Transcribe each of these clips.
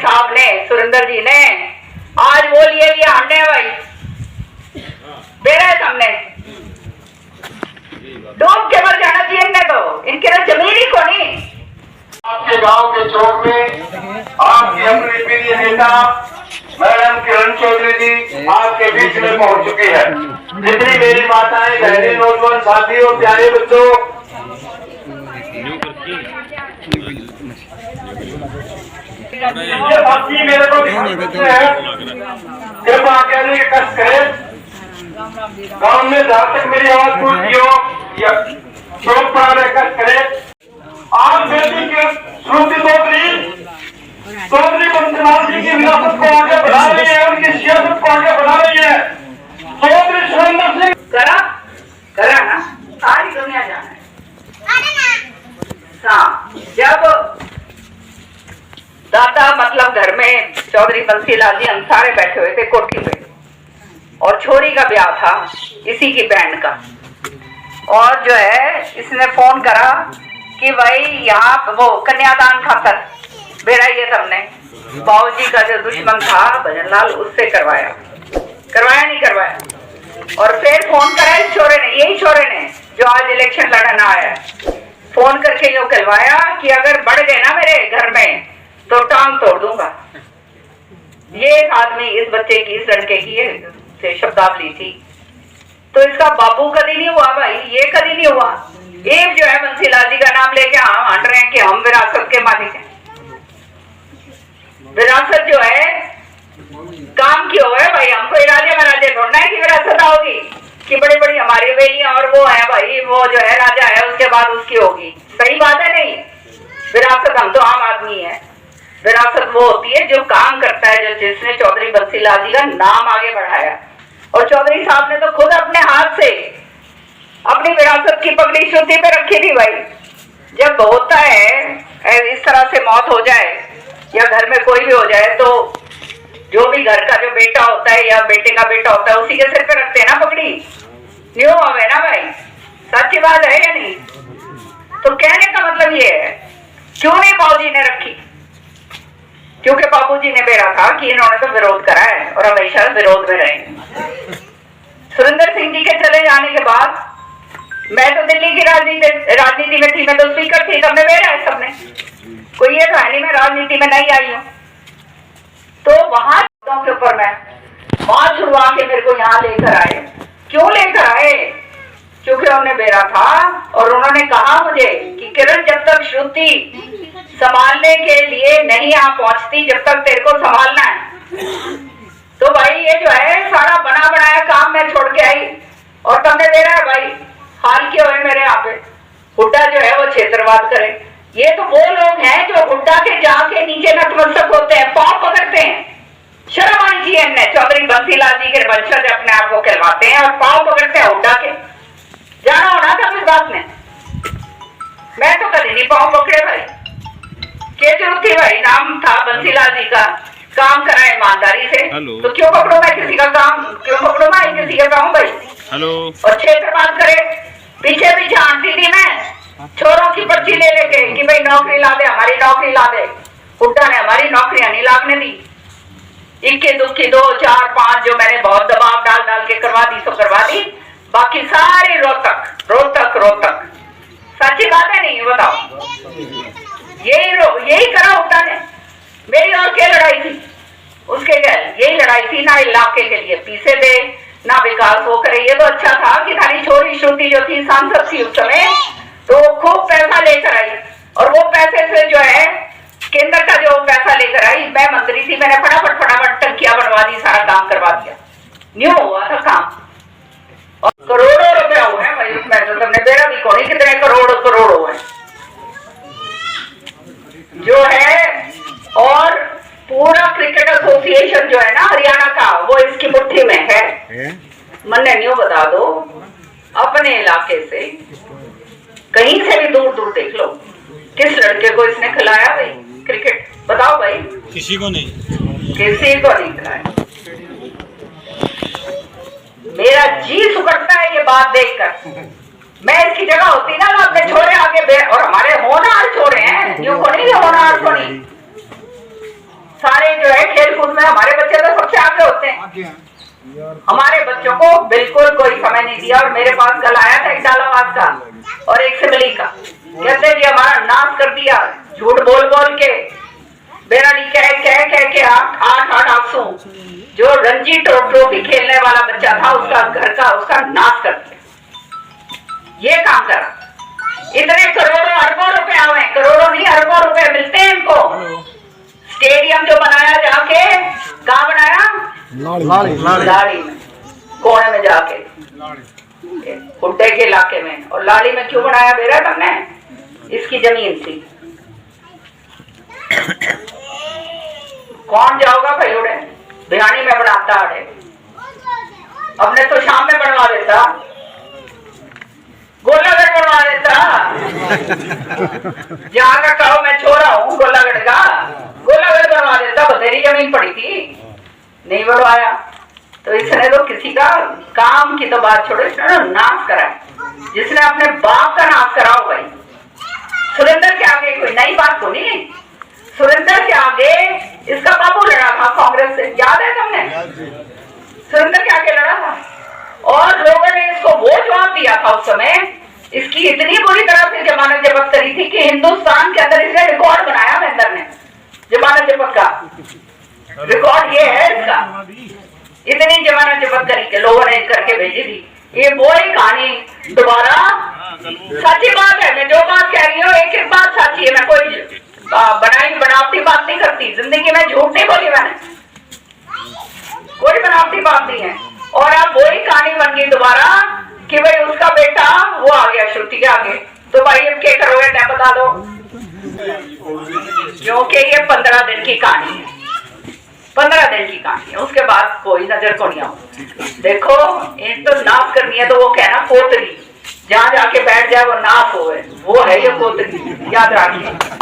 साहब ने, सुरेंद्र जी ने आज वो लिए लिया हमने भाई बेरा सामने डूब के मर जाना चाहिए इनने तो, इनके तो जमीन ही को नहीं। आपके गांव के चौक में आपकी अपनी प्रिय नेता मैडम किरण चौधरी जी आपके बीच में पहुंच चुकी है। जितनी मेरी माताएं, बहनें, नौजवान साथी और प्यारे बच्चों, ये बाकी मेरे को कृपा कहने के कष्ट करें। गांव में जहां तक मेरी आवाज पहुंची हो या चौक पर कष्ट करें। आज बेटी के श्रुति चौधरी बंसीलाल जी की विरासत को आगे बढ़ा रही है, उनकी सियासत को आगे बढ़ा रही है। चौधरी सुरेंद्र सिंह करा ना, सारी दुनिया जाना है। हाँ, जब दादा मतलब घर में चौधरी बंसीलाल जी हम सारे बैठे हुए थे कोठी पे, और छोरी का ब्याह था इसी की बहन का, और जो है इसने फोन करा कि भाई यहाँ वो कन्यादान खातर बेराइए सबने, बाबूजी का जो दुश्मन था भजनलाल उससे करवाया नहीं करवाया। और फिर फोन करा इस छोरे ने, यही छोरे ने जो आज इलेक्शन लड़ना आया, फोन करके यो कहलवाया कि अगर बढ़ गए ना मेरे घर में तो टांग तोड़ दूंगा। ये आदमी इस बच्चे की, इस लड़के की से शब्दावली थी। तो इसका बाबू कभी नहीं हुआ भाई, ये कभी नहीं हुआ। एक जो है बंसीलाल जी का नाम लेके हम हट रहे हैं कि हम विरासत के मालिक हैं। विरासत जो है काम की हो है भाई, हमको राजे महाराजे ढूंढना है कि विरासत आओगी कि बड़ी बड़ी हमारी बेलियां और वो है भाई, वो जो है राजा है उसके बाद उसकी होगी। सही बात है नहीं, विरासत हम तो आम आदमी है। विरासत वो होती है जो काम करता है, जो जिसने चौधरी बंसीलाल जी का नाम आगे बढ़ाया। और चौधरी साहब ने तो खुद अपने हाथ से अपनी विरासत की पगड़ी श्रुति पे रखी थी भाई। जब होता है इस तरह से मौत हो जाए या घर में कोई भी हो जाए तो जो भी घर का जो बेटा होता है या बेटे का बेटा होता है उसी के सिर पे रखते हैं ना पगड़ी। न्यू है ना भाई, सच्ची बात है या नहीं? तो कहने का मतलब ये है, क्यों नहीं बाबूजी ने रखी? क्योंकि बाबूजी ने बेरा था कि इन्होंने तो विरोध करा है और हमेशा विरोध में रहे। सुरेंद्र सिंह जी के चले जाने के बाद मैं तो दिल्ली की राजनीति में थी, मैं तो स्पीकर थी, सबने बेरा है सबने, कोई ये तो है नहीं मैं राजनीति में नहीं आई हूँ। तो वहां के ऊपर मैं वहां छुड़वा के मेरे को यहाँ लेकर आए। क्यों लेकर आए? क्योंकि उन्होंने बेरा था और उन्होंने कहा मुझे कि किरण जब तक श्रुति संभालने के लिए नहीं आ पहुंचती जब तक तेरे को संभालना है। तो भाई ये जो है सारा बना बनाया काम मैं छोड़ के आई और तुमने बेरा है भाई। हाल के हुए मेरे यहाँ पे हुड्डा जो है वो क्षेत्रवाद करे। ये तो वो लोग हैं जो हुड्डा के जाके नीचे नतमस्तक होते हैं, पांव पकड़ते हैं। शर्म आनी चाहिए इन्हें। चौधरी बंसीलाल जी के वंशज अपने आप को कहलवाते हैं और पांव पकड़ते हैं हुड्डा के। जाना होना था इस बात में, मैं तो कभी नहीं पांव पकड़े भाई। क्या जरूरत थी भाई? नाम था बंसीलाल जी का, काम करा ईमानदारी से, तो क्यों पकड़ो मैं किसी का काम? क्यों पकड़ो मैं किसी का काम भाई? हेलो। और क्षेत्रवाद करे, पीछे पीछे आंटी थी मैं छोरों की पर्ची ले लेके कि भाई नौकरी ला दे, हमारी नौकरी ला दे। हुड्डा ने हमारी नौकरियां नहीं लागने दी। इक्के दुक्की 2 4 5 जो मैंने बहुत दबाव डाल डाल के करवा दी सो करवा दी, बाकी सारी रोहतक। सच्ची बात है नहीं? बताओ, यही करा हुड्डा ने। मेरी और क्या लड़ाई थी उसके गैर? यही लड़ाई थी ना इलाके के लिए पीछे दे ना विकास वो करे। ये तो अच्छा था कि थारी छोरी श्रुति जो थी सांसद थी उस समय, तो खूब पैसा लेकर आई और वो पैसे से जो है केंद्र का जो पैसा लेकर आई, मैं मंत्री थी, मैंने फटाफट टंकियां बनवा दी, सारा काम करवा दिया। न्यू हुआ था काम और करोड़ों रुपया हुए हैं भाई उसमें। तो तुमने बेरा भी कोई कितने करोड़ हुए जो है। और पूरा क्रिकेट एसोसिएशन जो है ना हरियाणा का, वो इसकी मुट्ठी में है। मन्ने न्यू बता दो, अपने इलाके से कहीं से भी दूर दूर देख लो, किस लड़के को इसने खिलाया भाई क्रिकेट? बताओ भाई। किसी को नहीं खिलाया। मेरा जी सुकड़ता है ये बात देखकर। मैं इसकी जगह होती ना मैं अपने छोरे आगे और हमारे होनहार छोरे हैं, न्यू को नहीं, होनहार को नहीं। सारे जो है खेल कूद में हमारे बच्चे तो सबसे आगे होते हैं। हमारे बच्चों को बिल्कुल कोई समय नहीं दिया। और मेरे पास कल आया था एक डालावास का और एक सिमली का, कहते जी हमारा नाश कर दिया, झूठ बोल बोल के, बेरानी कह के आठ आंसू। जो रणजी ट्रॉफी खेलने वाला बच्चा था उसका घर का उसका नाश कर दिया। ये काम करा। इतने करोड़ों अरबों रुपए आए, करोड़ों नहीं अरबों रुपए मिलते हैं इनको। स्टेडियम जो बनाया जाके, कहाँ बनाया? लाड़ी में, कोने में जाके, हुड्डे के इलाके में। और लाड़ी में क्यों बनाया बेरा तुमने? इसकी जमीन थी। कौन जाओगा भाई उड़े? बिहानी में बनाता अड़े, अपने तो शाम में बनवा देता, गोलागढ़ बनवा देता। जहाँ का कहो मैं छोरा हूँ गोलागढ़ का, गोलागढ़ बनवा देता। बतेरी जमीन पड़ी थी, नहीं बनवाया। तो इसने तो किसी का काम की तो बात छोड़ो, इसने तो नाश करा। जिसने अपने बाप का नाश कराओ भाई। सुरेंद्र के आगे कोई नई बात तो नहीं। सुरेंद्र के आगे इसका बाबू लड़ा था कांग्रेस से, याद है तुमने? सुरेंद्र के आगे लड़ा था और लोगों ने इसको वो जवाब दिया था उस समय। इसकी इतनी बुरी तरह से जमानत जब्त करी थी कि हिंदुस्तान के अंदर इसने रिकॉर्ड बनाया। महेंद्र ने जमानत जब्त का रिकॉर्ड ये है इसका। इतनी जमानत जब्त करी के लोगों ने करके भेजी थी। ये वो ही कहानी दोबारा सच्ची बात है। मैं जो बात कह रही हूँ एक एक बात सच्ची है। मैं कोई बनावटी बात नहीं करती। जिंदगी में झूठ नहीं बोली मैंने, कोई बनावटी बात नहीं है। और अब वही कहानी बन गई दोबारा कि भाई उसका बेटा वो आ गया श्रुति के आगे। तो भाई अब क्या करोगे मैं बता दो, क्योंकि ये 15 दिन की कहानी है। 15 दिन की कहानी है, उसके बाद कोई नजर को नहीं आओ। देखो एक तो नाश करनी है तो वो कहना पोतरी, जहां जाके बैठ जाए वो नाश हो, वो है ये पोतरी, याद रखिए।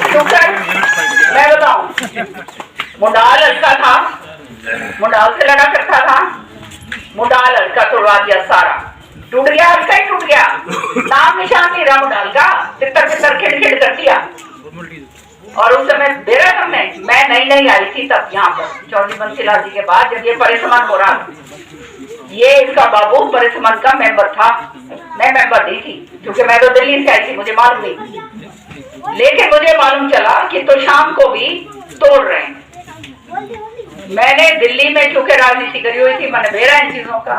मैं बताऊं, मुंडाल लड़का था, मुंडाल से लड़ा करता था। मुंडाल लड़का तोड़वा दिया सारा, टूट गया, हल्का ही टूट गया। नाम निशान नहीं रहा मुंडाल का, तितर तितर खिड़ कर दिया। और उस समय बेरा हमने, मैं नई आई थी तब यहाँ पर चौधरी बंसीलाल जी के बाद, जब ये परिसमन हो रहा, ये इसका बाबू परिसमन का मेंबर था। मैं मेंबर नहीं थी क्योंकि मैं तो दिल्ली से आई थी, मुझे मालूम नहीं। लेकिन मुझे मालूम चला कि तो शाम को भी तोड़ रहे हैं। मैंने दिल्ली में चूंकि राजनीति करी हुई थी, मैंने बेरा इन चीजों का,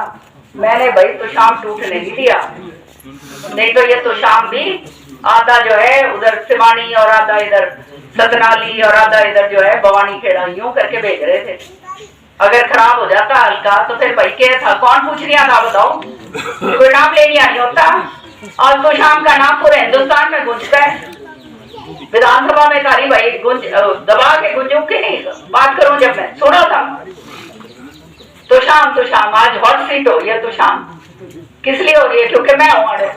मैंने भाई तो शाम टूटने नहीं दिया। नहीं तो ये तो शाम भी आधा जो है उधर सिवानी और आधा इधर सतनाली और आधा इधर जो है भवानी खेड़ा, यूं करके भेज रहे थे। अगर खराब हो जाता हल्का तो फिर भाई क्या था, कौन पूछ लिया था बताओ? कोई नाम ले नहीं आनी होता। और तो शाम का नाम पूरे हिंदुस्तान में गूंजता है। विधानसभा में कारी भाई गुंज दबा के गुंजू की नहीं बात करूं, जब मैं सुना था तो शाम आज हॉट सीट हो रही है। तो शाम किस लिए हो रही है? क्योंकि मैं हूं अड़े,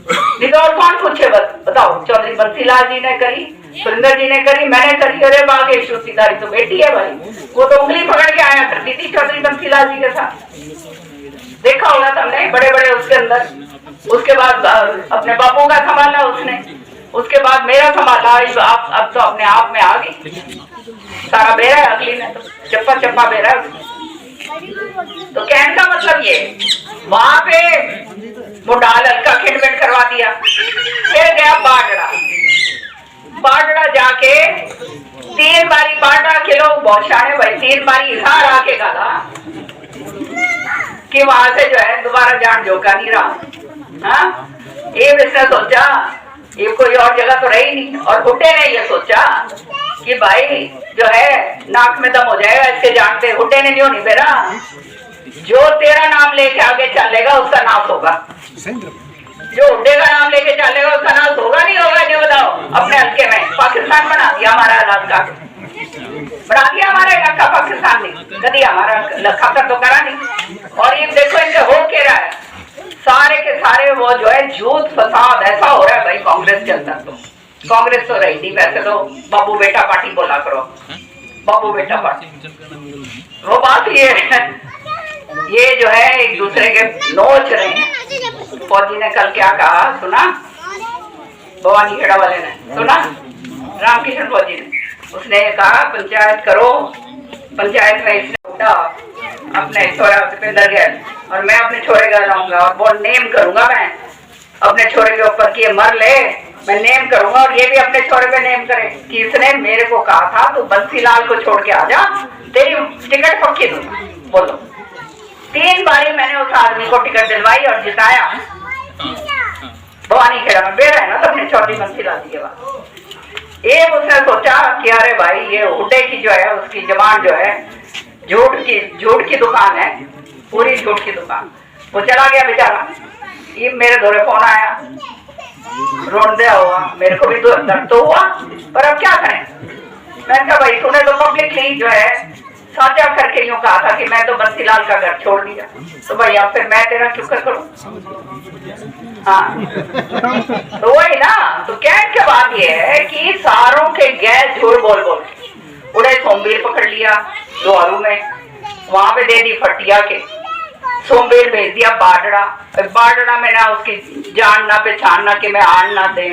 नहीं तो और कौन पूछे बताओ? चौधरी बंसीलाल जी ने करी, सुरेंद्र जी ने करी, मैंने करी। अरे बागे श्रुतिधारी तो बेटी है भाई, वो तो उंगली पकड़ के आया करती थी चौधरी बंसीलाल जी के साथ। देखा होगा तुमने, बड़े बड़े उसके अंदर। उसके बाद अपने बापू का संभाला उसने, उसके बाद मेरा संभाला। अब तो अपने आप में आ गई, सारा बेरा है अगली ने, तो चप्पा चप्पा बेरा। तो कहने का मतलब ये, वहां पे मुंडाल हल्का खिटमिट करवा दिया। फिर गया बाडड़ा जाके 3 बारी बाडड़ा खिलो, बहुत शाने भाई, 3 बारी इशार आके गाला कि वहां से जो है दोबारा जान जोका नहीं रहा। हाँ, ये इसने सोचा ये कोई और जगह तो रही नहीं। और हुड्डे ने ये सोचा कि भाई जो है नाक में दम हो जाएगा इसके जान पे। हुड्डे ने नहीं बेरा, जो तेरा नाम लेके आगे चलेगा उसका नाश होगा। जो हुड्डे का नाम लेके चलेगा उसका नाश होगा नहीं होगा? नहीं बताओ। अपने हल्के में पाकिस्तान बना दिया हमारा इलाका, बना दिया हमारा इलाका पाकिस्तान ने, कभी हमारा खतर तो करा नहीं। और ये देखो इनके हो के रहा है, सारे के सारे वो जो है झूठ फसाद ऐसा हो रहा है भाई कांग्रेस के अंदर। तो कांग्रेस तो रही नहीं, वैसे तो बाबू बेटा पार्टी बोला करो, बाबू बेटा पार्टी। वो बात ये जो है एक दूसरे के नोच रहे हैं। फौजी ने कल क्या कहा सुना? भवानी खेड़ा वाले ने सुना? रामकिशन फौजी ने, उसने कहा पंचायत करो। पंचायत में इसने उठा अपने छोरा दीपेंद्र गैल, और मैं अपने छोरे का लाऊंगा और वो नेम करूंगा। मैं अपने छोरे के ऊपर कि ये मर ले, मैं नेम करूंगा और ये भी अपने छोरे पे नेम करे कि इसने मेरे को कहा था तो बंसीलाल को छोड़ के आ जा, तेरी टिकट पक्की दूंगा। बोलो, 3 बारी मैंने उस आदमी को टिकट दिलवाई और जिताया। भवानी खेड़ा में बेड़ा है ना, तो अपने चौथी बंसीलाल के बाद एक उसने सोचा कि अरे भाई ये हुड्डे की जो है उसकी जबान जो है झूठ की दुकान है, पूरी झूठ की दुकान। वो चला गया बेचारा। ये मेरे दौरे फोन आया, रोन दिया हुआ, मेरे को भी दर्द तो हुआ, पर अब क्या करें। मैंने कहा भाई तूने तो पब्लिकली जो है साझा करके यूं कहा था कि मैं तो बंसीलाल का घर छोड़ दिया, तो भैया फिर मैं तेरा क्यों कर करूं। हाँ तो वही ना, तो कहने के बाद ये है कि सारों के गैस झूठ बोल बोल उड़े सोमवीर पकड़ लिया लोहारू में, वहां पे दे दी फटिया के, सोमवीर भेज दिया बाडड़ा। बाडड़ा में ना उसकी जान ना पहचान ना कि मैं आन ना दे।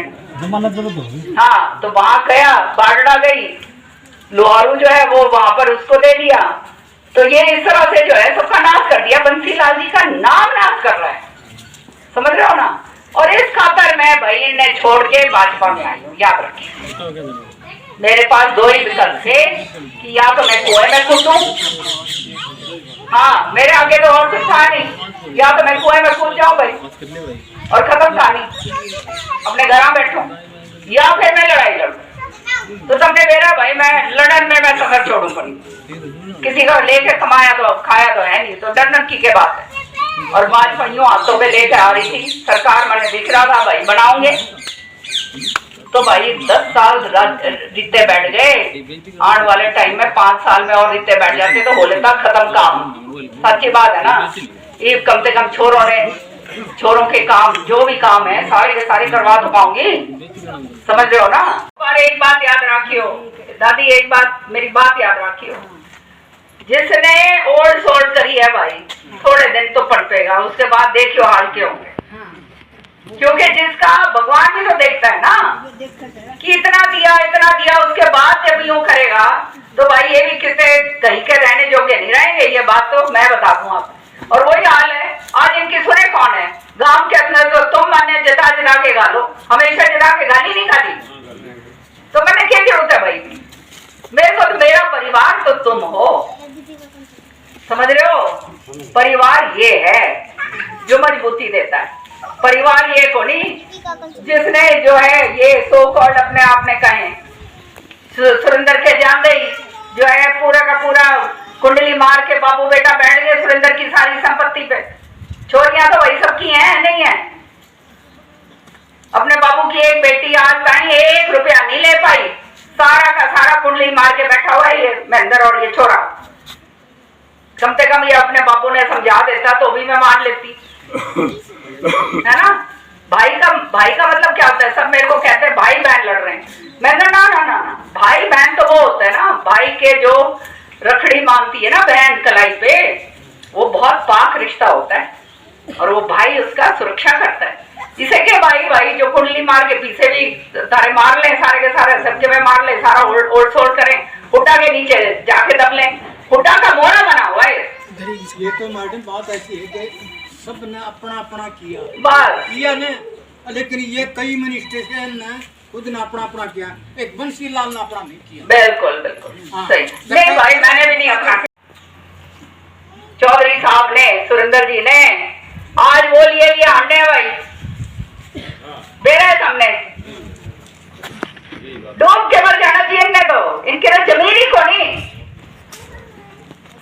हाँ तो वहां गया, बाडड़ा गई, लोहारू जो है वो वहां पर उसको दे दिया। तो ये इस तरह से जो है सबका नाश कर दिया, बंसीलाल जी का नाम नाश कर रहा है, समझ रहे हो ना। और इस खातर मैं भाई इन्हें छोड़ के भाजपा में आई हूँ, याद रखिए। मेरे पास 2 ही विकल्प थे कि या तो मैं कुएं में कूदूं, हाँ मेरे आगे तो और कुछ था नहीं, या तो मैं कुएं में कूद जाऊं भाई और खत्म कहानी, अपने घर बैठूं, या फिर मैं लड़ाई लड़ूं। तो सबने मेरा भाई मैं लड़न में मैं सफर छोड़ू पड़ी, किसी का लेके कमाया तो खाया तो है नहीं, तो डरन की के बात है। और भाजपाइयों हाथों पे लेकर आ रही थी सरकार, मैंने दिख रहा था भाई बनाऊंगे, तो भाई 10 साल रिश्ते बैठ गए, आने वाले टाइम में 5 साल में और रिश्ते बैठ जाते तो हो लेता खत्म काम। सच्ची बात है ना, ये कम से कम छोरों के काम जो भी काम है सारे के सारे करवा तो पाऊंगी, समझ रहे हो ना। पर एक बात याद रखियो दादी, एक बात मेरी बात याद रखियो, जिसने ओल्ड सोल्ड करी है भाई थोड़े दिन तो पनपेगा, उसके बाद देखियो हाल क्या होंगे। क्योंकि जिसका भगवान भी तो देखता है ना कि इतना दिया, उसके बाद जब यूं करेगा तो भाई ये भी किसी कहीं के रहने योग्य नहीं रहेंगे, ये बात तो मैं बता दूं आप। और वही हाल है आज इनकी सुने कौन है गांव के अंदर, तो तुम मैंने जता के गालो, हमेशा जता के गाली नहीं गाली, तो मैंने क्या जरूरत है भाई, मेरे को तो मेरा परिवार तो तुम हो, समझ रहे हो। परिवार ये है जो मजबूती देता है, परिवार ये को नहीं जिसने जो है ये सो कॉल्ड अपने आप में कहे सुरेंद्र के जान गई जो है पूरा का पूरा कुंडली मार के बाबू बेटा बैठ गए सुरेंद्र की सारी संपत्ति पे। छोरियां तो वही सबकी हैं नहीं है, अपने बाबू की एक बेटी आज ताई 1 रुपया नहीं ले पाई, सारा का सारा कुंडली मार के बैठा हुआ है ये महेंद्र और ये छोरा। कम से कम ये अपने बाबू ने समझा देता तो भी मैं मान लेती, है ना। भाई का मतलब क्या होता है, सब मेरे को कहते हैं भाई बहन लड़ रहे हैं, मैंने ना भाई बहन तो वो होता है ना, भाई के जो रखड़ी मांगती है ना बहन कलाई पे, वो बहुत पाक रिश्ता होता है और वो भाई उसका सुरक्षा करता है। जिसे के भाई जो कुंडली मार के पीछे भी तारे मार ले, सारे के सारे सबके में मार ले, सारा ओल्ड सोल्ड करें, हुड्डा के नीचे जाके दब ले, हुड्डा का मोहरा बना हुआ है। ये तो मैडम बात ऐसी है कि सब ने अपना अपना किया ने, लेकिन ये कई मिनिस्टर ने खुद ने अपना किया, एक बंसीलाल ने अपना नहीं किया। बिल्कुल सही नहीं भाई, मैंने भी नहीं अपना। चौधरी साहब ने सुरेंद्र जी ने आज वो लिए अंडे भाई मेरे सामने डूब के मर जाना चाहिए इनने, तो इनके तो जमीन ही को नहीं,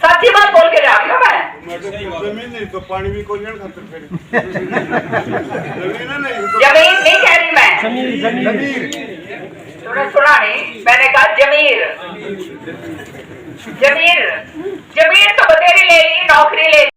सच्ची बात बोल के जा रही हूँ मैं। जमीन नहीं तो पानी भी कोई नहीं जमीन नहीं कह रही मैं, तूने सुना नहीं, मैंने कहा जमीर तो बतेरी ले ली, नौकरी ले ली।